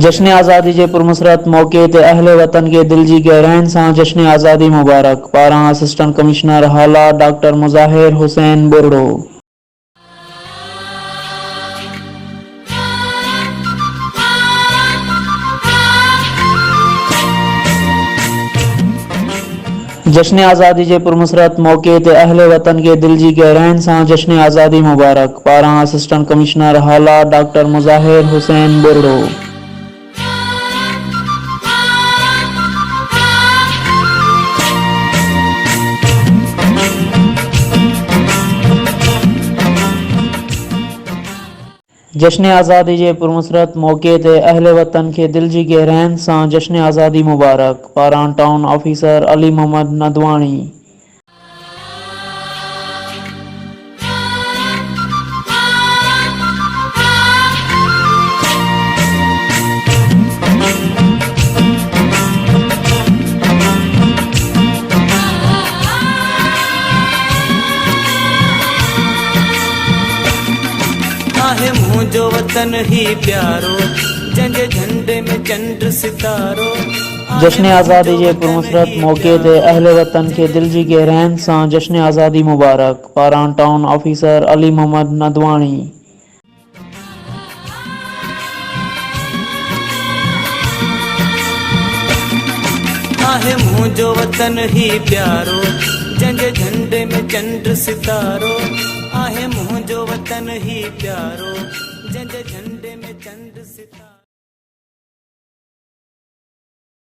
जश्न आज़ादी जे पुरमसरत मौके ते अहले वतन के दिल जी गहराइन सां जश्न आज़ादी मुबारक। पारां असिस्टेंट कमिश्नर हालात डॉक्टर मुज़ाहिर हुसैन बुरड़ो। जश्न आज़ादी जे पुरमसरत मौके ते अहले वतन के दिल जी गहराइन सां जश्न आज़ादी मुबारक। पारां असिस्टेंट कमिश्नर हालात डॉक्टर मुज़ाहिर हुसैन बुरड़ो। जश्न आज़ादी जे पुरमसरत मौके ते अहले वतन के दिल जी गहराइन सां जश्न आज़ादी मुबारक। पारां टाउन ऑफिसर अली मोहम्मद नदवाणी। आहे मुझो वतन ही प्यारो, जंहिंजे झंडे में चंड सितारो। जश्न आज़ादी जे पुरमसरत मौके ते अहले वतन के दिल जी गहराइन सां जश्न आज़ादी मुबारक। पारां टाउन ऑफिसर अली मोहम्मद नदवाणी। आहे मुझो वतन ही प्यारो, जंहिंजे झंडे में चंड सितारो। आहे मुझो वतन ही प्यारो, जंहिंजे झंडे में चंड सितारो।